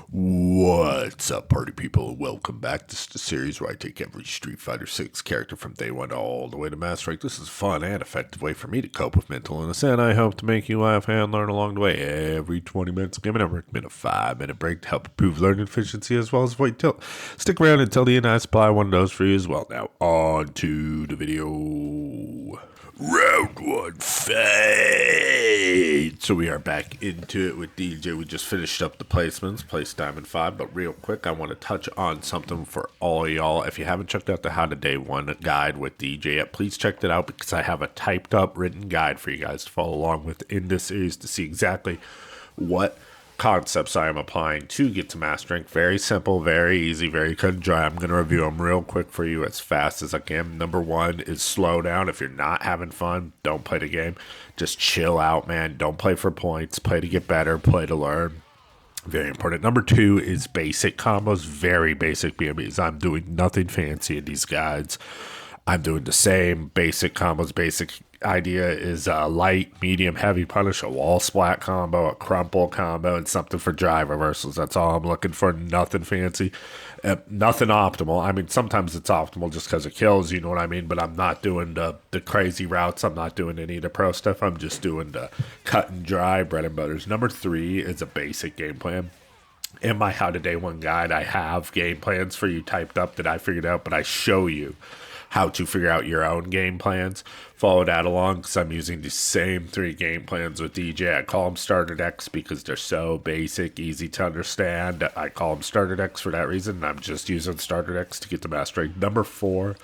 What's up, party people, and welcome back. This is the series where I take every Street Fighter 6 character from day one all the way to Master Rank. This is a fun and effective way for me to cope with mental illness, and I hope to make you laugh and learn along the way. Every 20 minutes, giving a 5-minute break to help improve learning efficiency as well as stick around until the end. I supply one of those for you as well. Now, on to the video. Round one, fight! So we are back into it with DJ. We just finished up the placements, placed Diamond 5, but real quick, I want to touch on something for all y'all. If you haven't checked out the How to Day 1 guide with DJ yet, please check that out because I have a typed up written guide for you guys to follow along with in this series to see exactly what concepts I am applying to get to Master Rank. Very simple, very easy, very cut and dry. I'm going to review them real quick for you as fast as I can. Number one is slow down. If you're not having fun, don't play the game. Just chill out, man. Don't play for points. Play to get better. Play to learn. Very important. Number two is basic combos. Very basic BMEs. I'm doing nothing fancy in these guides. I'm doing the same basic combos. Basic idea is a light, medium, heavy punish, a wall splat combo, a crumple combo, and something for drive reversals. That's all I'm looking for. Nothing fancy. Nothing optimal. I mean, sometimes it's optimal just because it kills, you know what I mean? But I'm not doing the crazy routes. I'm not doing any of the pro stuff. I'm just doing the cut and dry bread and butters. Number three is a basic game plan. In my How to Day 1 guide, I have game plans for you typed up that I figured out, but I show you how to figure out your own game plans. Follow that along because I'm using the same 3 game plans with DJ. I call them starter decks because they're so basic, easy to understand. I call them starter decks for that reason. I'm just using starter decks to get the Master Rank. Number 4,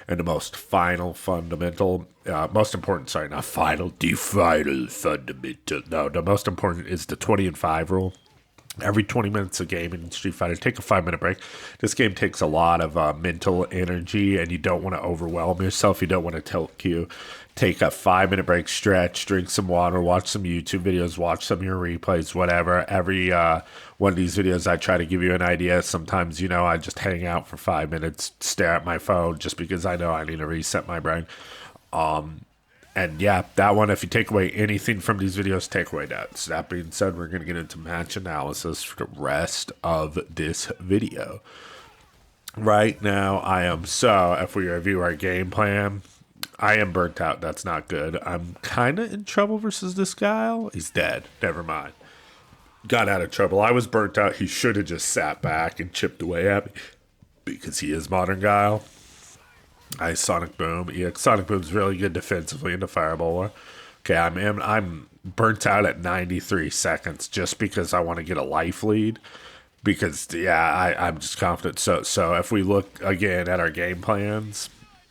and the most fundamental, the most important is the 20 and 5 rule. Every 20 minutes of gaming in Street Fighter, take a 5-minute break. This game takes a lot of mental energy, and you don't want to overwhelm yourself. You don't want to tilt queue. Take a 5-minute break, stretch, drink some water, watch some YouTube videos, watch some of your replays, whatever. Every one of these videos, I try to give you an idea. Sometimes, I just hang out for 5 minutes, stare at my phone, just because I know I need to reset my brain. And yeah, that one, if you take away anything from these videos, take away that. So that being said, we're going to get into match analysis for the rest of this video. Right now, if we review our game plan, I am burnt out. That's not good. I'm kind of in trouble versus this Guile. He's dead. Never mind. Got out of trouble. I was burnt out. He should have just sat back and chipped away at me because he is modern Guile. Sonic Boom. Yeah, Sonic Boom's really good defensively in the Fireball. Okay, I'm burnt out at 93 seconds just because I want to get a life lead. Because, I'm just confident. So if we look again at our game plans,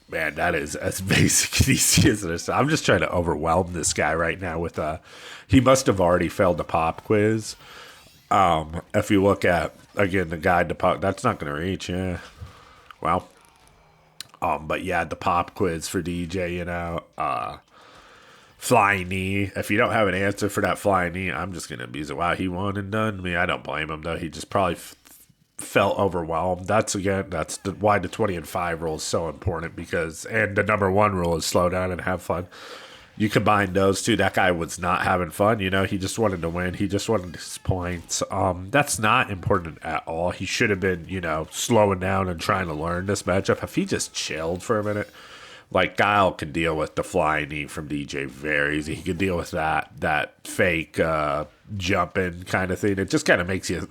man, that is as basic and easy as it is. I'm just trying to overwhelm this guy right now with he must have already failed the pop quiz. If you look at, again, the guide to pop, that's not going to reach, yeah. Well. But yeah, the pop quiz for DJ, flying knee. If you don't have an answer for that flying knee, I'm just going to abuse it. Wow, he won and done. I don't blame him, though. He just probably felt overwhelmed. That's why the 20 and 5 rule is so important and the number 1 rule is slow down and have fun. You combine those two, that guy was not having fun. He just wanted to win. He just wanted his points. That's not important at all. He should have been, slowing down and trying to learn this matchup. If he just chilled for a minute, like Guile can deal with the flying knee from DJ very easy. He can deal with that fake jumping kind of thing. It just kind of makes you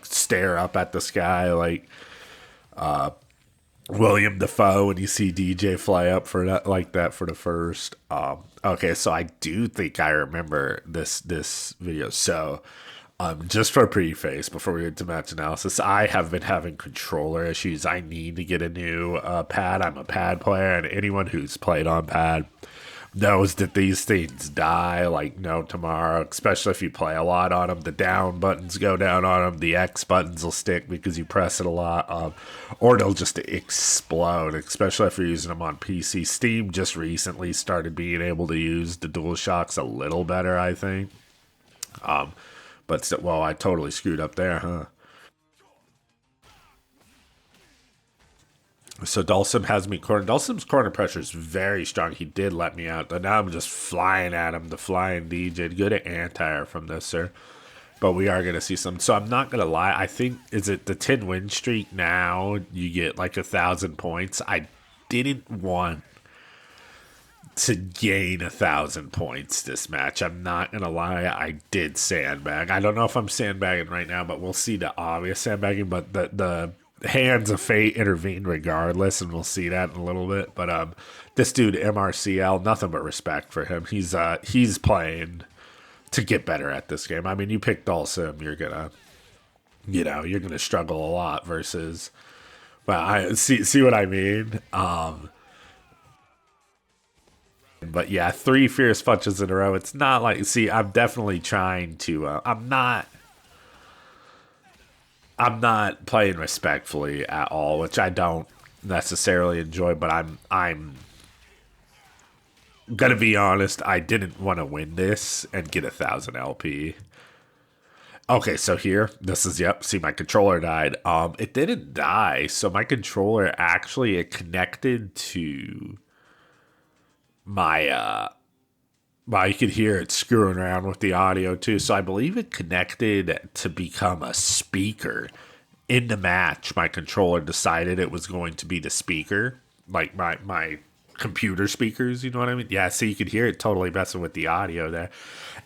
stare up at the sky William Dafoe when you see DJ fly up for that for the first. Okay, so I do think I remember this video. So, just for a preface before we get to match analysis, I have been having controller issues. I need to get a new pad. I'm a pad player, and anyone who's played on pad knows that these things die like no tomorrow, especially if you play a lot on them. The down buttons go down on them. The X buttons will stick because you press it a lot, or they'll just explode, especially if you're using them on PC. Steam just recently started being able to use the DualShocks a little better, I think. But still, well, I totally screwed up there, huh? So Dhalsim has me cornered. Dhalsim's corner pressure is very strong. He did let me out. But now I'm just flying at him. The flying DJ. Good anti-air from this, sir. but we are going to see some. So I'm not going to lie. I think, is it the 10 win streak now? You get like 1,000 points. I didn't want to gain 1,000 points this match. I'm not going to lie. I did sandbag. I don't know if I'm sandbagging right now, but we'll see the obvious sandbagging. But the hands of fate intervene regardless, and we'll see that in a little bit. But this dude, MRCL, nothing but respect for him. He's playing to get better at this game. I mean, you pick Dhalsim, you're gonna struggle a lot versus. Well, I see what I mean. But yeah, 3 fierce punches in a row. It's not like, see, I'm definitely trying to. I'm not playing respectfully at all, which I don't necessarily enjoy. But I'm gonna be honest. I didn't want to win this and get 1,000 LP. Okay, so here, this is, yep, see, my controller died. It didn't die, so my controller actually, it connected to my, well, you could hear it screwing around with the audio too, so I believe it connected to become a speaker. In the match, my controller decided it was going to be the speaker, like my computer speakers, you know what I mean? Yeah, so you could hear it totally messing with the audio there.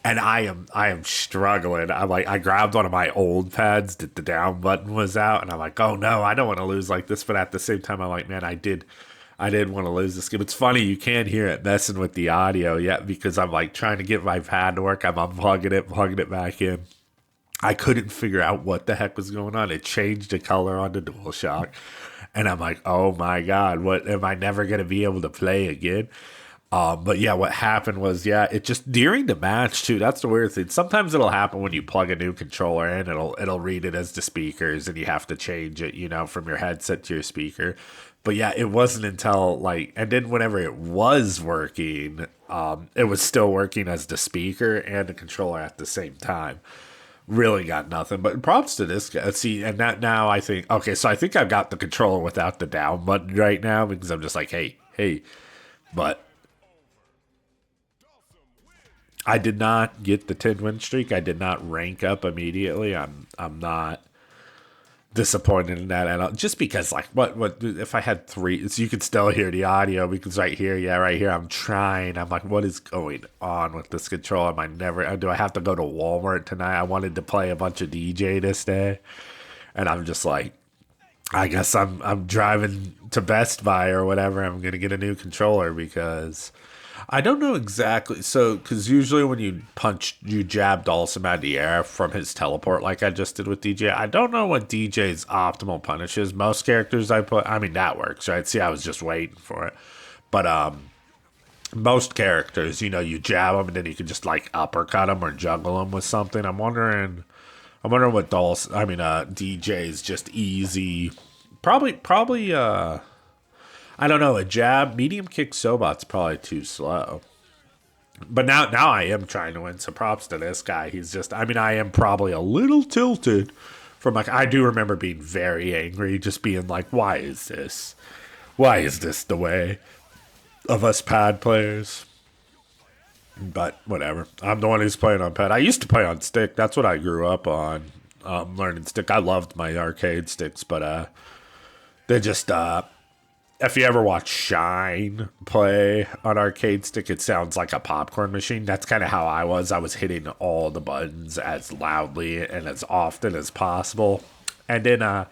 And I am struggling. I grabbed one of my old pads that the down button was out, and I'm like, oh no, I don't want to lose like this. But at the same time, I'm like, man, I did want to lose this game. It's funny, you can't hear it messing with the audio yet because I'm like trying to get my pad to work. I'm unplugging it, plugging it back in. I couldn't figure out what the heck was going on. It changed the color on the DualShock. And I'm like, oh my God, what am I never going to be able to play again? But yeah, what happened was, yeah, it just during the match too. That's the weird thing. Sometimes it'll happen when you plug a new controller in. It'll read it as the speakers, and you have to change it, from your headset to your speaker. But yeah, it wasn't until and then whenever it was working, it was still working as the speaker and the controller at the same time. Really got nothing, but props to this guy. See, and that now I think, okay, so I think I've got the controller without the down button right now because I'm just like, hey, but I did not get the 10 win streak. I did not rank up immediately. I'm not disappointed in that at all. Just because, what if I had 3? So you could still hear the audio because right here, I'm trying. I'm like, what is going on with this controller? Do I have to go to Walmart tonight? I wanted to play a bunch of DJ this day, and I'm just like, I guess I'm driving to Best Buy or whatever. I'm gonna get a new controller because I don't know exactly. So, because usually when you jab Dhalsim out of the air from his teleport, like I just did with DJ, I don't know what DJ's optimal punish is. Most characters that works, right? See, I was just waiting for it. But most characters, you jab them and then you can just uppercut them or juggle them with something. I'm wondering what DJ's just easy. Probably. I don't know, a jab, medium kick Sobot's probably too slow. But now I am trying to win, so props to this guy. He's just, I am probably a little tilted from I do remember being very angry, just being like, why is this? Why is this the way of us pad players? But whatever. I'm the one who's playing on pad. I used to play on stick. That's what I grew up on, learning stick. I loved my arcade sticks, but they just, if you ever watch Shine play on arcade stick, it sounds like a popcorn machine. That's kind of how I was. I was hitting all the buttons as loudly and as often as possible. And then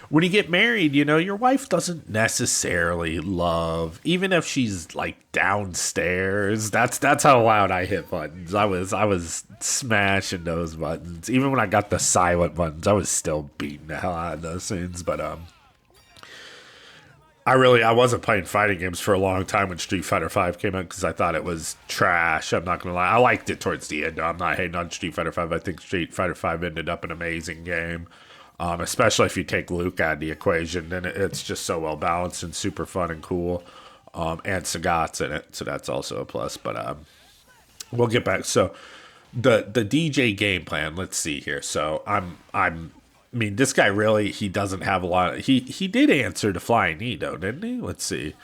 when you get married, your wife doesn't necessarily love, even if she's downstairs. That's how loud I hit buttons. I was smashing those buttons. Even when I got the silent buttons, I was still beating the hell out of those things. But I wasn't playing fighting games for a long time when Street Fighter V came out because I thought it was trash. I'm not going to lie. I liked it towards the end. I'm not hating on Street Fighter V. I think Street Fighter V ended up an amazing game, especially if you take Luke out of the equation. Then it's just so well balanced and super fun and cool. And Sagat's in it, so that's also a plus. But we'll get back. So the DJ game plan, let's see here. So this guy really, he doesn't have a lot. He did answer to Flying Knee, though, didn't he? Let's see.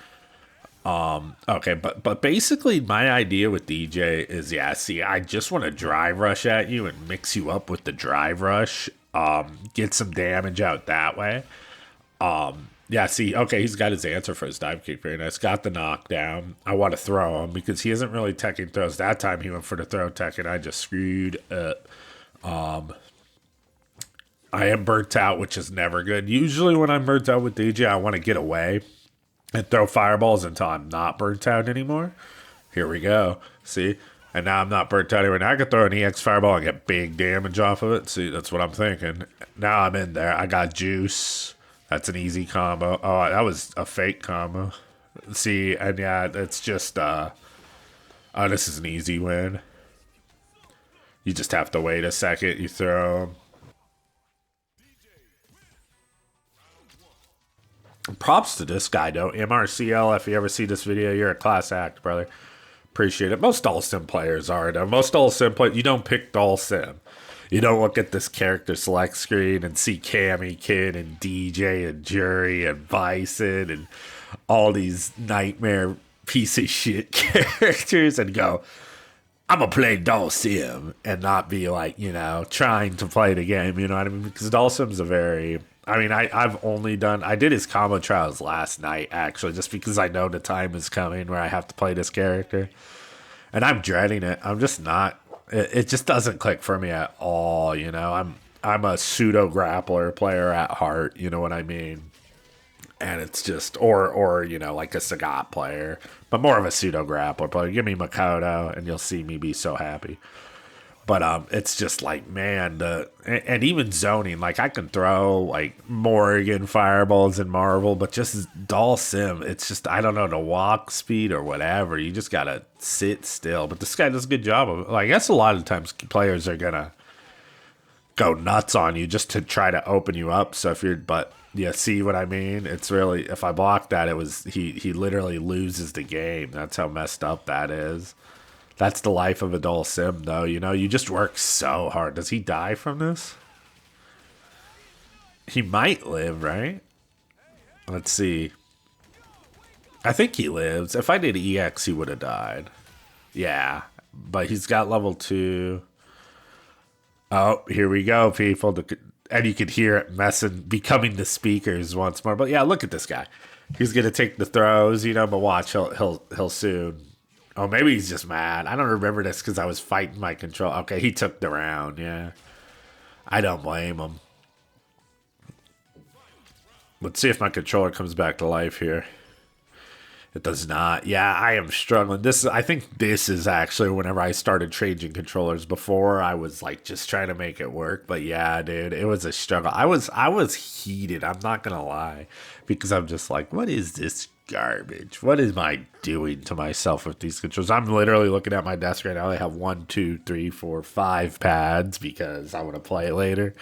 Okay, but basically my idea with DJ is, yeah, see, I just want to drive rush at you and mix you up with the drive rush. Get some damage out that way. Yeah, see, okay, he's got his answer for his dive kick. Very nice. Got the knockdown. I want to throw him because he isn't really teching throws. That time he went for the throw tech and I just screwed up. I am burnt out, which is never good. Usually when I'm burnt out with DJ, I want to get away and throw fireballs until I'm not burnt out anymore. Here we go. See? And now I'm not burnt out anymore. Now I could throw an EX fireball and get big damage off of it. See, that's what I'm thinking. Now I'm in there. I got juice. That's an easy combo. Oh, that was a fake combo. See, and yeah, it's just, oh, this is an easy win. You just have to wait a second. You throw 'em. Props to this guy, though. MRCL, if you ever see this video, you're a class act, brother. Appreciate it. Most Dhalsim players are, though. Most Dhalsim players, you don't pick Dhalsim. You don't look at this character select screen and see Cammy, Kid, and DJ, and Jury, and Bison, and all these nightmare piece of shit characters and go, I'm going to play Dhalsim and not be like, trying to play the game, you know what I mean? Because Dhalsim's a very... I mean, I've only done... I did his combo trials last night, actually, just because I know the time is coming where I have to play this character. And I'm dreading it. I'm just not... It just doesn't click for me at all, I'm a pseudo-grappler player at heart, you know what I mean? And it's just... Or like a Sagat player. But more of a pseudo-grappler player. Give me Makoto, and you'll see me be so happy. But it's just like, man, and even zoning, like I can throw like Morrigan fireballs in Marvel, but just Dhalsim, it's just, I don't know, the walk speed or whatever. You just gotta sit still. But this guy does a good job of it. Like, I guess a lot of times players are gonna go nuts on you just to try to open you up. So if you're, but yeah, see what I mean? It's really, if I block that, it was, he literally loses the game. That's how messed up that is. That's the life of a Dhalsim, though. You just work so hard. Does he die from this? He might live, right? Let's see. I think he lives. If I did EX, he would have died. Yeah, but he's got level 2. Oh, here we go, people. And you could hear it becoming the speakers once more. But yeah, look at this guy. He's gonna take the throws, but watch, he'll soon. Oh, maybe he's just mad. I don't remember this because I was fighting my control. Okay, he took the round, yeah. I don't blame him. Let's see if my controller comes back to life here. It does not. Yeah, I am struggling. I think this is actually whenever I started changing controllers. Before, I was like just trying to make it work. But yeah, dude, it was a struggle. I was heated. I'm not gonna lie, because I'm just like, what is this garbage? What am I doing to myself with these controls? I'm literally looking at my desk right now. I have 1, 2, 3, 4, 5 pads because I want to play later.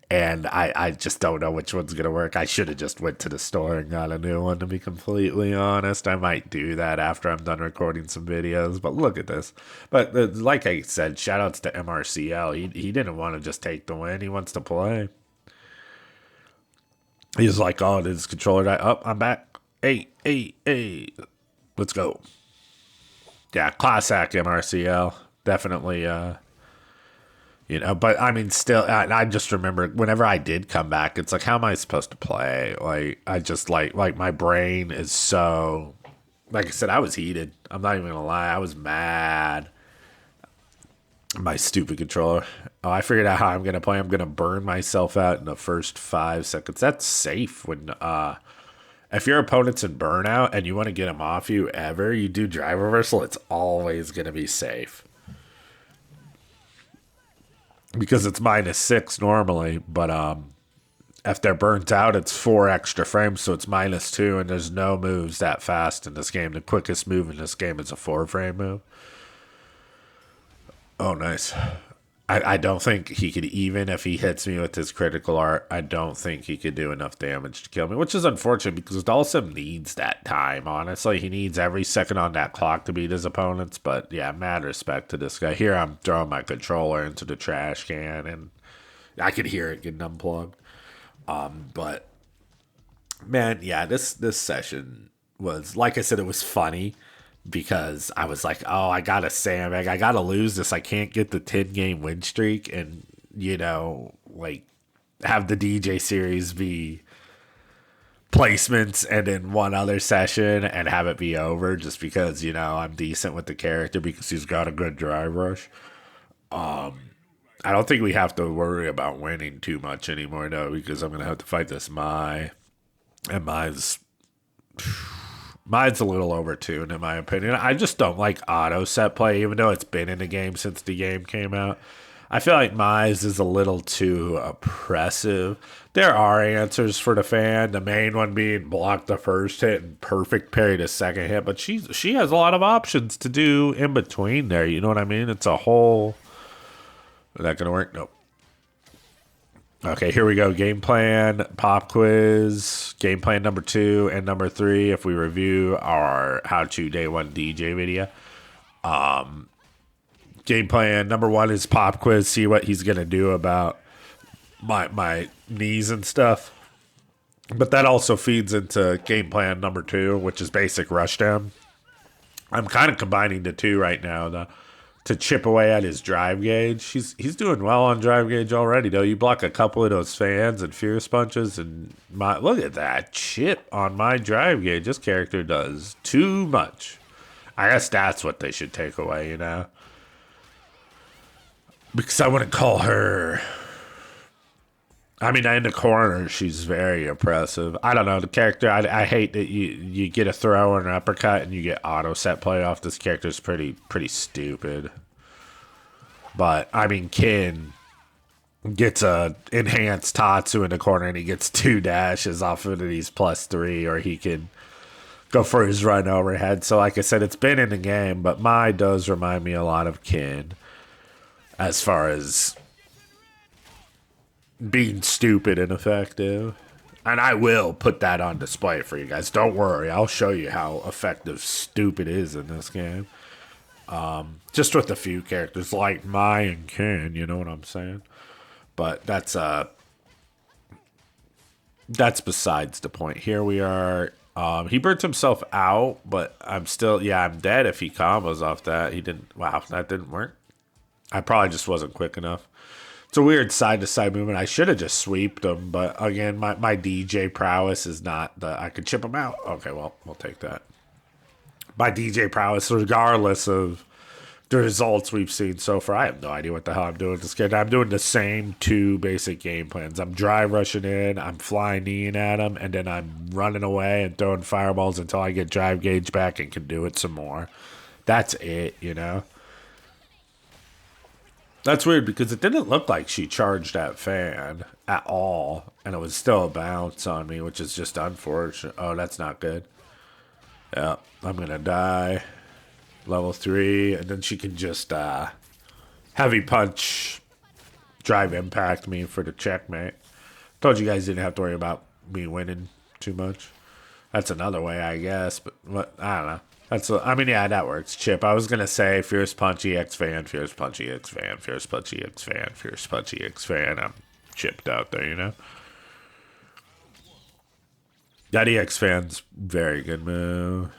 And I just don't know which one's going to work. I should have just went to the store and got a new one, to be completely honest. I might do that after I'm done recording some videos. But look at this. But like I said, shout outs to MRCL. He didn't want to just take the win. He wants to play. He's like, oh, did his controller die? Oh, I'm back. Hey. Let's go. Yeah, class act MRCL. Definitely, but I mean, still, I just remember whenever I did come back, it's like, how am I supposed to play? Like, I just like my brain is so, like I said, I was heated. I'm not even gonna lie. I was mad. My stupid controller. Oh, I figured out how I'm gonna play. I'm gonna burn myself out in the first 5 seconds. That's safe when, if your opponent's in burnout and you want to get him off you ever, you do drive reversal, it's always going to be safe. Because it's -6 normally, but if they're burnt out, it's 4 extra frames, so it's -2, and there's no moves that fast in this game. The quickest move in this game is a 4-frame move. Oh, nice. I don't think he could, even if he hits me with his critical art, I don't think he could do enough damage to kill me, which is unfortunate because Dhalsim needs that time, honestly. He needs every second on that clock to beat his opponents, but yeah, mad respect to this guy. Here I'm throwing my controller into the trash can, and I could hear it getting unplugged. But, man, yeah, this session, was, like I said, it was funny because I was like, oh, I gotta sandbag, I gotta lose this. I can't get the 10-game win streak, and like have the DJ series be placements and in one other session and have it be over just because I'm decent with the character because he's got a good drive rush. I don't think we have to worry about winning too much anymore though, because I'm gonna have to fight this Mai, and Mine's a little overtuned in my opinion. I just don't like auto set play, even though it's been in the game since the game came out. I feel like Mize is a little too oppressive. There are answers for the fan, the main one being block the first hit and perfect parry the second hit, but she has a lot of options to do in between there. You know what I mean? It's a whole... Is that going to work? Nope. Okay, here we go. Game plan, pop quiz, game plan number 2 and number 3. If we review our how to day 1 DJ video, game plan number 1 is pop quiz. See what he's gonna do about my knees and stuff. But that also feeds into game plan number 2, which is basic rushdown. I'm kind of combining the two right now, though, to chip away at his drive gauge. He's doing well on drive gauge already, though. You block a couple of those fans and fierce punches, and look at that chip on my drive gauge. This character does too much. I guess that's what they should take away, because I wouldn't call her... I mean, in the corner, she's very oppressive. I don't know, the character, I hate that you get a throw and an uppercut and you get auto set play off. This character's pretty stupid. But, I mean, Kin gets a enhanced Tatsu in the corner and he gets 2 dashes off of these +3, or he can go for his run overhead. So, like I said, it's been in the game, but Mai does remind me a lot of Kin as far as being stupid and effective. And I will put that on display for you guys. Don't worry. I'll show you how effective stupid is in this game. Just with a few characters like Mai and Ken, you know what I'm saying? But that's besides the point. Here we are. He burnt himself out, but I'm dead if he combos off that. He didn't. Wow, that didn't work. I probably just wasn't quick enough. It's a weird side-to-side movement. I should have just sweeped him, but again, my DJ prowess is not the... I could chip him out. Okay, well, we'll take that. My DJ prowess, regardless of the results we've seen so far, I have no idea what the hell I'm doing with this kid. I'm doing the same 2 basic game plans. I'm drive rushing in, I'm flying kneeing at him, and then I'm running away and throwing fireballs until I get drive gauge back and can do it some more. That's it, That's weird because it didn't look like she charged that fan at all, and it was still a bounce on me, which is just unfortunate. Oh, that's not good. Yeah, I'm going to die. Level 3, and then she can just heavy punch, drive impact me for the checkmate. Told you guys didn't have to worry about me winning too much. That's another way, I guess, but I don't know. That works. Chip. I was gonna say Fierce Punch EX fan, Fierce Punch EX fan, Fierce Punch EX fan, Fierce Punch EX fan. I'm chipped out there, That EX fan's very good move.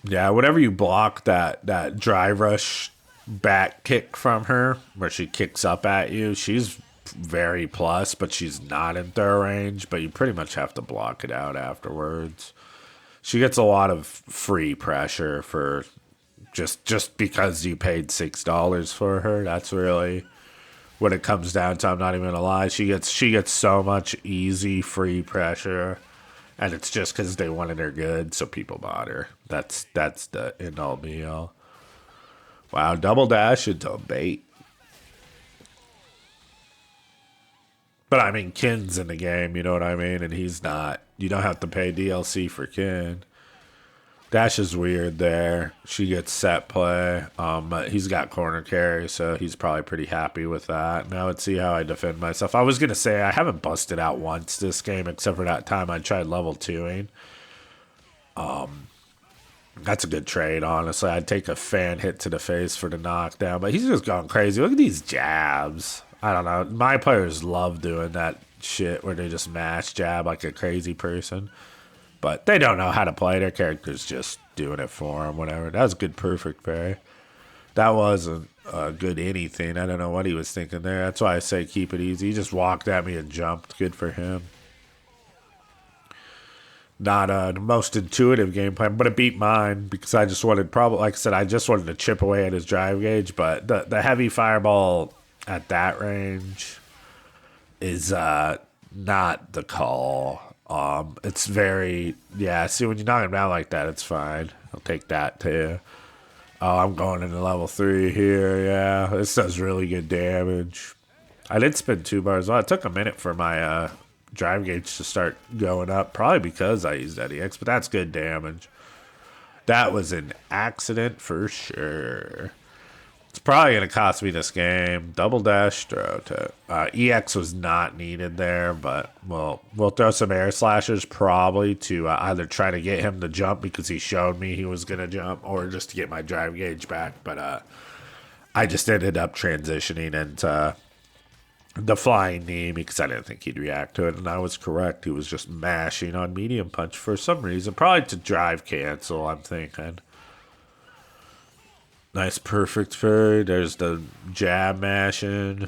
Yeah, whenever you block that drive rush back kick from her, where she kicks up at you, she's very plus, but she's not in throw range, but you pretty much have to block it out afterwards. She gets a lot of free pressure for just because you paid $6 for her. That's really what it comes down to. I'm not even gonna lie. She gets so much easy free pressure, and it's just because they wanted her good, so people bought her. That's the end all be all. Wow, double dash into bait. But I mean, Kin's in the game, you know what I mean? And he's not. You don't have to pay DLC for Kin. Dash is weird there. She gets set play. But he's got corner carry, so he's probably pretty happy with that. Now let's see how I defend myself. I was going to say I haven't busted out once this game, except for that time I tried level 2ing. That's a good trade, honestly. I'd take a fan hit to the face for the knockdown, but he's just going crazy. Look at these jabs. I don't know. My players love doing that shit where they just mash jab like a crazy person. But they don't know how to play. Their character's just doing it for them, whatever. That was a good perfect parry. That wasn't a good anything. I don't know what he was thinking there. That's why I say keep it easy. He just walked at me and jumped. Good for him. Not the most intuitive game plan, but it beat mine because I just wanted, probably, like I said, I just wanted to chip away at his drive gauge. But the heavy fireball at that range is not the call. It's very, yeah, see, when you knock him down like that, it's fine. I'll take that too. Oh, I'm going into level 3 here, yeah. This does really good damage. I did spend 2 bars. Well, it took a minute for my drive gauge to start going up, probably because I used EX, but that's good damage. That was an accident for sure. It's probably going to cost me this game. Double dash throw to EX was not needed there, but we'll throw some air slashers probably to either try to get him to jump because he showed me he was going to jump, or just to get my drive gauge back. But I just ended up transitioning into the flying knee because I didn't think he'd react to it, and I was correct. He was just mashing on medium punch for some reason, probably to drive cancel, I'm thinking. Nice perfect parry. There's the jab mashing.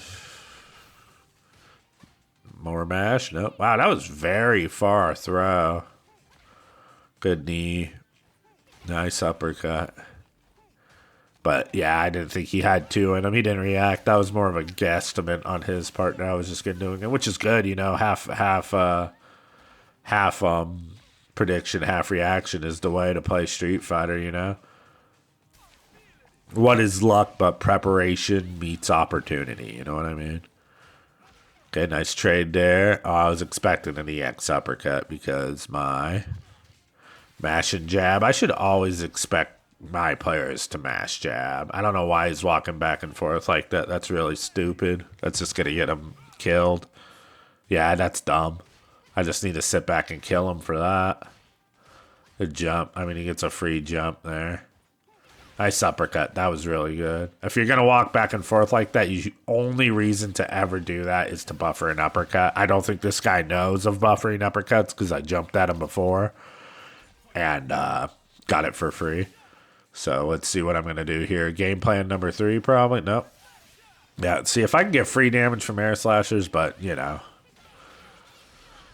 More mash. Nope. Wow, that was very far throw. Good knee. Nice uppercut. But yeah, I didn't think he had 2 in him. He didn't react. That was more of a guesstimate on his part. I was just getting doing it, which is good, you know. Half prediction, half reaction is the way to play Street Fighter, you know. What is luck but preparation meets opportunity? You know what I mean? Okay, nice trade there. Oh, I was expecting an EX uppercut because my mash and jab. I should always expect my players to mash jab. I don't know why he's walking back and forth like that. That's really stupid. That's just going to get him killed. Yeah, that's dumb. I just need to sit back and kill him for that. The jump. I mean, he gets a free jump there. Nice uppercut. That was really good. If you're going to walk back and forth like that, the only reason to ever do that is to buffer an uppercut. I don't think this guy knows of buffering uppercuts because I jumped at him before and got it for free. So let's see what I'm going to do here. Game plan number 3, probably. Nope. Yeah, see if I can get free damage from air slashers, but, you know.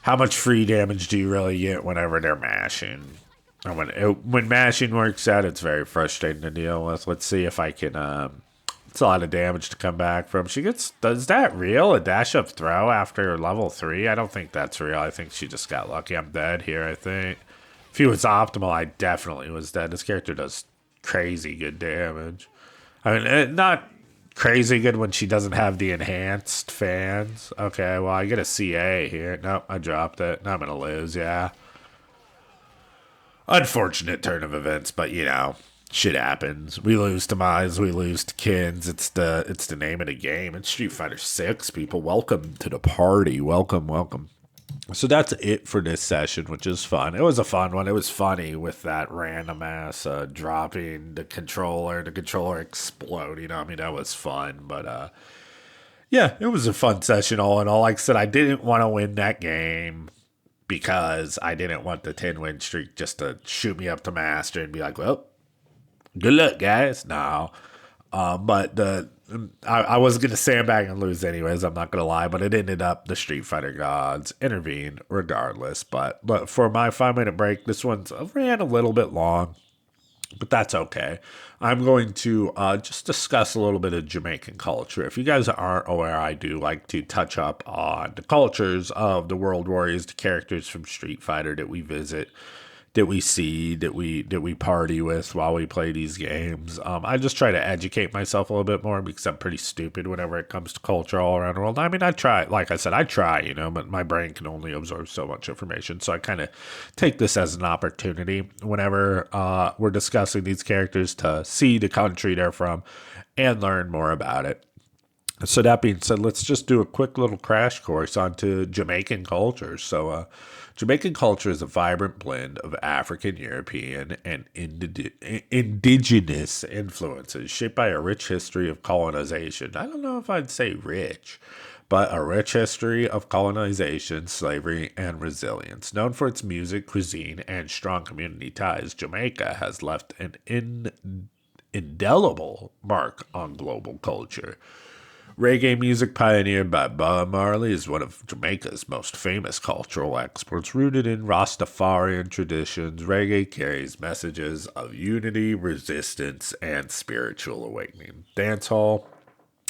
How much free damage do you really get whenever they're mashing? And when mashing works out, it's very frustrating to deal with. Let's see if I can... it's a lot of damage to come back from. She gets... Does that real? A dash-up throw after level 3? I don't think that's real. I think she just got lucky. I'm dead here, I think. If he was optimal, I definitely was dead. This character does crazy good damage. I mean, not crazy good when she doesn't have the enhanced fans. Okay, well, I get a CA here. Nope, I dropped it. Now I'm going to lose, yeah. Unfortunate turn of events, but, you know, shit happens. We lose to Mize, we lose to Kins. It's the name of the game. It's Street Fighter 6, people. Welcome to the party. Welcome, welcome. So that's it for this session, which is fun. It was a fun one. It was funny with that random ass dropping the controller explode. You know, I mean, that was fun. But yeah, it was a fun session all in all. Like I said, I didn't want to win that game because I didn't want the 10-win streak just to shoot me up to master and be like, well, good luck, guys. No. But I was going to sandbag and lose anyways, I'm not going to lie, but it ended up the Street Fighter gods intervened regardless. But for my 5-minute break, this one ran a little bit long, but that's okay. I'm going to just discuss a little bit of Jamaican culture. If you guys aren't aware, I do like to touch up on the cultures of the World Warriors, the characters from Street Fighter that we visit, that we see, that we party with while we play these games. I just try to educate myself a little bit more because I'm pretty stupid whenever it comes to culture all around the world. I mean, I try, like I said, you know, but my brain can only absorb so much information. So I kind of take this as an opportunity whenever we're discussing these characters to see the country they're from and learn more about it. So that being said, let's just do a quick little crash course onto Jamaican culture. So Jamaican culture is a vibrant blend of African, European, and indigenous influences shaped by a rich history of colonization. I don't know if I'd say rich, but a rich history of colonization, slavery, and resilience. Known for its music, cuisine, and strong community ties, Jamaica has left an indelible mark on global culture. Reggae music pioneered by Bob Marley is one of Jamaica's most famous cultural exports. Rooted in Rastafarian traditions, reggae carries messages of unity, resistance, and spiritual awakening. Dancehall,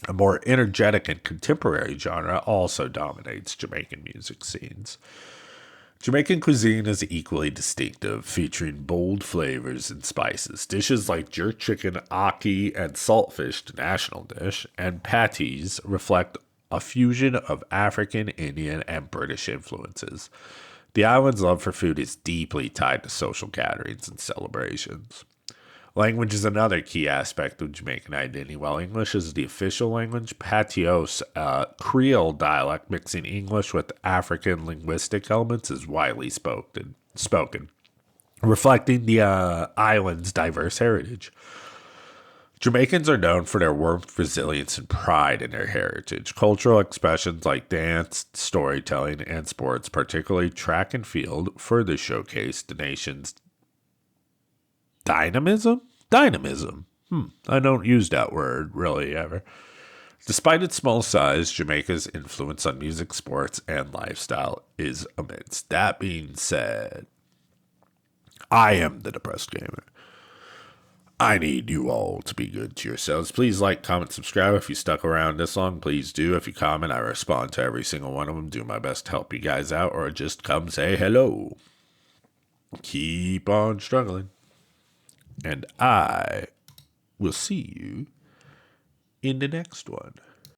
a more energetic and contemporary genre, also dominates Jamaican music scenes. Jamaican cuisine is equally distinctive, featuring bold flavors and spices. Dishes like jerk chicken, ackee, and saltfish, the national dish, and patties reflect a fusion of African, Indian, and British influences. The island's love for food is deeply tied to social gatherings and celebrations. Language is another key aspect of Jamaican identity. While English is the official language, Patois, a Creole dialect mixing English with African linguistic elements, is widely spoken, reflecting the island's diverse heritage. Jamaicans are known for their warmth, resilience, and pride in their heritage. Cultural expressions like dance, storytelling, and sports, particularly track and field, further showcase the nation's dynamism? Dynamism. I don't use that word really ever. Despite its small size, Jamaica's influence on music, sports, and lifestyle is immense. That being said, I am the depressed gamer. I need you all to be good to yourselves. Please like, comment, subscribe. If you stuck around this long, please do. If you comment, I respond to every single one of them. Do my best to help you guys out, or just come say hello. Keep on struggling. And I will see you in the next one.